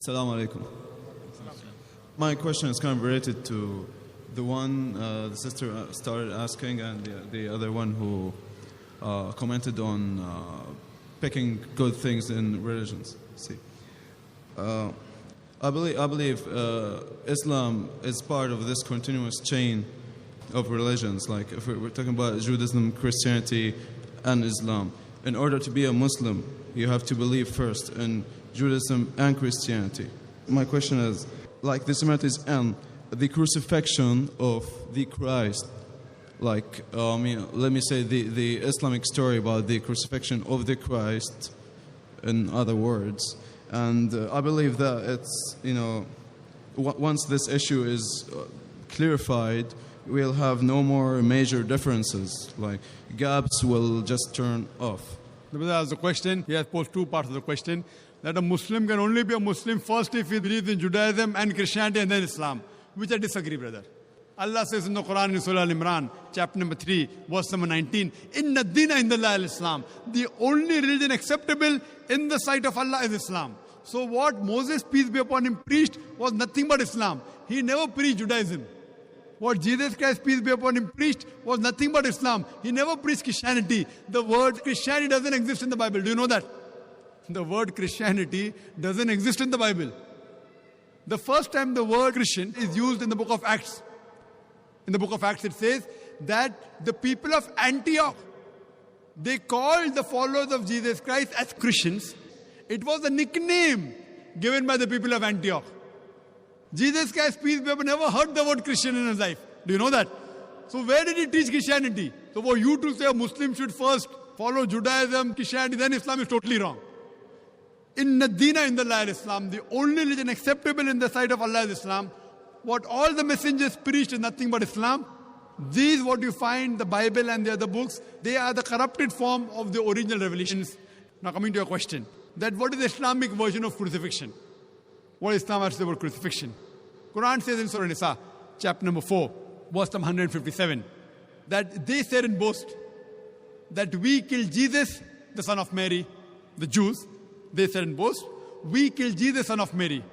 Assalamu alaikum. My question is kind of related to the one the sister started asking and the other one who commented on picking good things in religions. See, I believe Islam is part of this continuous chain of religions. Like if we're talking about Judaism, Christianity, and Islam. In order to be a Muslim, you have to believe first in Judaism and Christianity. My question is, like the similarities and the crucifixion of the Christ, like let me say the Islamic story about the crucifixion of the Christ, in other words, and I believe that it's once this issue is clarified, we'll have no more major differences. Like gaps will just turn off. The brother asked the question. He has posed two parts of the question. That a Muslim can only be a Muslim first if he believes in Judaism and Christianity and then Islam. Which I disagree, brother. Allah says in the Quran in Surah Al-Imran, chapter number 3, verse number 19, Inna dina indallah al-Islam. The only religion acceptable in the sight of Allah is Islam. So what Moses, peace be upon him, preached was nothing but Islam. He never preached Judaism. What Jesus Christ, peace be upon him, preached was nothing but Islam. He never preached Christianity. The word Christianity doesn't exist in the Bible. Do you know that? The word Christianity doesn't exist in the Bible. The first time the word Christian is used in the book of Acts. In the book of Acts it says that the people of Antioch, they called the followers of Jesus Christ as Christians. It was a nickname given by the people of Antioch. Jesus Christ, peace be upon him, never heard the word Christian in his life. Do you know that? So where did he teach Christianity? So for you to say a Muslim should first follow Judaism, Christianity, then Islam is totally wrong. Inna dina indallah al-Islam. The only religion acceptable in the sight of Allah is Islam. What all the messengers preached is nothing but Islam. These, what you find, the Bible and the other books, they are the corrupted form of the original revelations. Now coming to your question, that what is the Islamic version of crucifixion? What is Islam has to say about crucifixion? Quran says in Surah Nisa, chapter number 4, verse number 157, that they said in boast that we killed Jesus, the son of Mary, the Jews. They said in boast, we killed Jesus, son of Mary.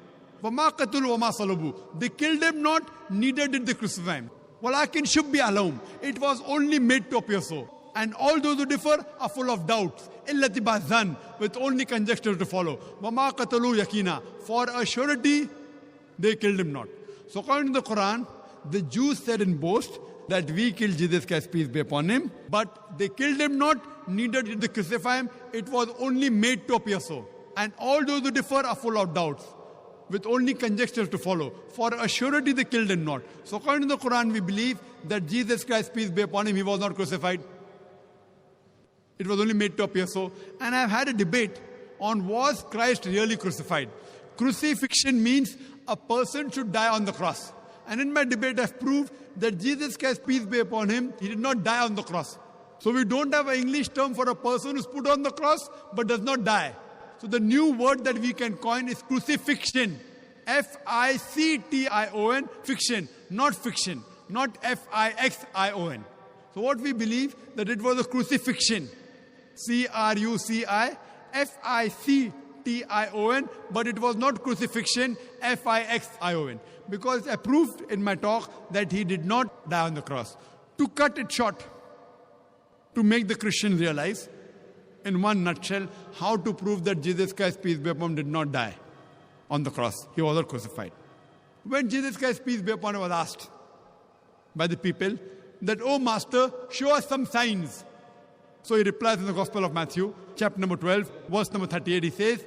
وَمَا قَتُلُوا وَمَا صَلَبُوا. They killed him not, neither did they crucify him. وَلَكِنْ شُبِّهَ لَهُمْ. It was only made to appear so. And all those who differ are full of doubts. إِلَّا اتِّبَاعَ with only conjecture to follow. وَمَا قَتَلُوا يَقِينًا. For a surety, they killed him not. So according to the Quran, the Jews said in boast that we killed Jesus Christ, peace be upon him. But they killed him not, neither did they crucify him. It was only made to appear so. And all those who differ are full of doubts, with only conjecture to follow. For a surety they killed him not. So according to the Quran, we believe that Jesus Christ, peace be upon him, he was not crucified. It was only made to appear so. And I've had a debate on was Christ really crucified. Crucifixion means a person should die on the cross. And in my debate I've proved that Jesus Christ, peace be upon him, he did not die on the cross. So we don't have an English term for a person who's put on the cross but does not die. So the new word that we can coin is crucifixion. F-I-C-T-I-O-N, fiction, not fiction, not F-I-X-I-O-N. So what we believe, that it was a crucifixion. C-R-U-C-I-F-I-C-T-I-O-N, but it was not crucifixion, F-I-X-I-O-N. Because I proved in my talk that he did not die on the cross. To cut it short, to make the Christians realize, in one nutshell, how to prove that Jesus Christ, peace be upon him, did not die on the cross. He was not crucified. When Jesus Christ, peace be upon him, was asked by the people that, "Oh Master, show us some signs." So he replies in the Gospel of Matthew, chapter number 12, verse number 38, he says,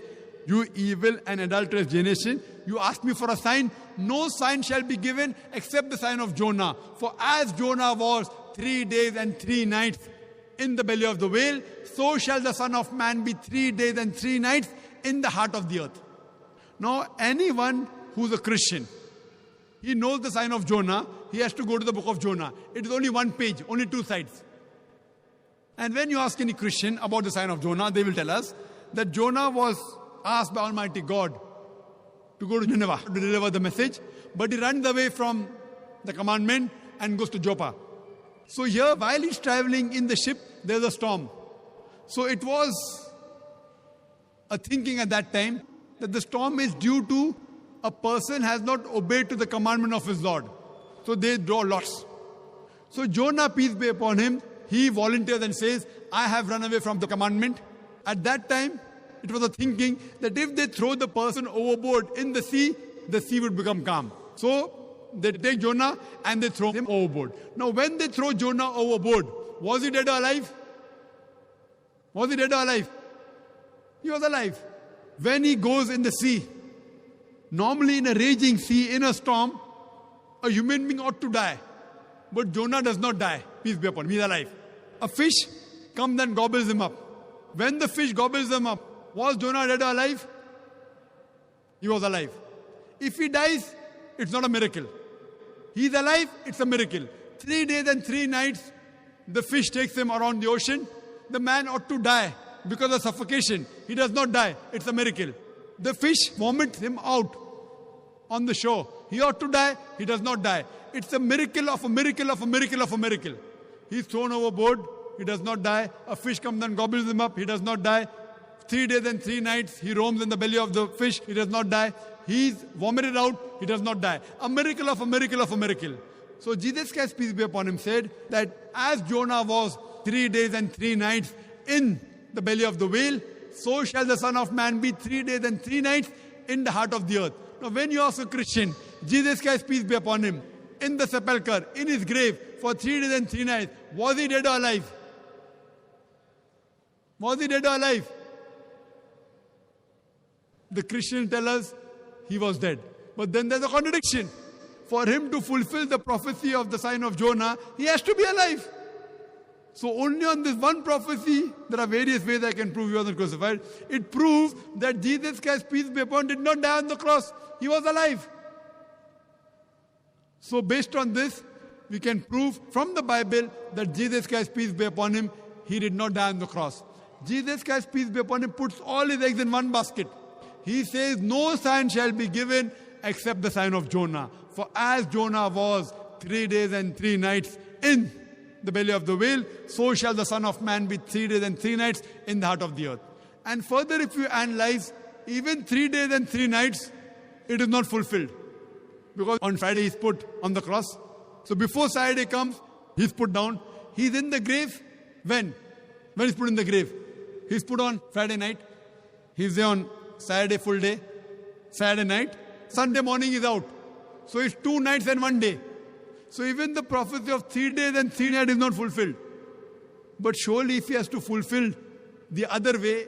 "You evil and adulterous generation, you ask me for a sign. No sign shall be given except the sign of Jonah. For as Jonah was 3 days and 3 nights in the belly of the whale, so shall the Son of Man be 3 days and 3 nights in the heart of the earth." Now, anyone who's a Christian, he knows the sign of Jonah, he has to go to the book of Jonah. It is only one page, only 2 sides. And when you ask any Christian about the sign of Jonah, they will tell us that Jonah was asked by Almighty God to go to Nineveh to deliver the message, but he runs away from the commandment and goes to Joppa. So here, while he's traveling in the ship, there's a storm. So it was a thinking at that time that the storm is due to a person has not obeyed to the commandment of his Lord. So they draw lots. So Jonah, peace be upon him, he volunteers and says, I have run away from the commandment. At that time, it was a thinking that if they throw the person overboard in the sea would become calm. So they take Jonah and they throw him overboard. Now when they throw Jonah overboard, was he dead or alive? Was he dead or alive? He was alive. When he goes in the sea, normally in a raging sea, in a storm, a human being ought to die. But Jonah does not die. Peace be upon him. He is alive. A fish comes and gobbles him up. When the fish gobbles him up, was Jonah dead or alive? He was alive. If he dies, it's not a miracle. He is alive, it's a miracle. 3 days and 3 nights, the fish takes him around the ocean. The man ought to die because of suffocation. He does not die. It's a miracle. The fish vomits him out on the shore. He ought to die. He does not die. It's a miracle of a miracle of a miracle of a miracle. He's thrown overboard. He does not die. A fish comes and gobbles him up. He does not die. 3 days and 3 nights, he roams in the belly of the fish. He does not die. He's vomited out. He does not die. A miracle of a miracle of a miracle. So Jesus Christ, peace be upon him, said that as Jonah was 3 days and 3 nights in the belly of the whale, so shall the Son of Man be 3 days and 3 nights in the heart of the earth. Now when you ask a Christian, Jesus Christ, peace be upon him, in the sepulchre, in his grave, for 3 days and 3 nights, was he dead or alive? Was he dead or alive? The Christians tell us he was dead. But then there's a contradiction. For him to fulfill the prophecy of the sign of Jonah, he has to be alive. So only on this one prophecy, there are various ways I can prove he wasn't crucified. It proves that Jesus Christ, peace be upon him, did not die on the cross. He was alive. So based on this, we can prove from the Bible that Jesus Christ, peace be upon him, he did not die on the cross. Jesus Christ, peace be upon him, puts all his eggs in one basket. He says, no sign shall be given except the sign of Jonah. For as Jonah was 3 days and 3 nights in the belly of the whale, so shall the Son of Man be 3 days and 3 nights in the heart of the earth. And further, if you analyze, even 3 days and 3 nights, it is not fulfilled. Because on Friday he's put on the cross. So before Saturday comes, he's put down. He's in the grave. When? When he's put in the grave? He's put on Friday night. He's there on Saturday full day. Saturday night. Sunday morning is out. So it's 2 nights and 1 day. So even the prophecy of 3 days and 3 nights is not fulfilled. But surely if he has to fulfill the other way,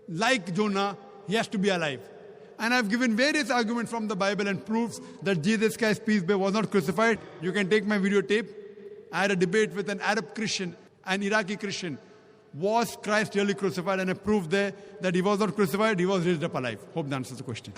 like Jonah, he has to be alive. And I've given various arguments from the Bible and proofs that Jesus Christ, peace be, was not crucified. You can take my videotape. I had a debate with an Arab Christian, an Iraqi Christian. Was Christ really crucified? And I proved there that he was not crucified, he was raised up alive. Hope that answers the question.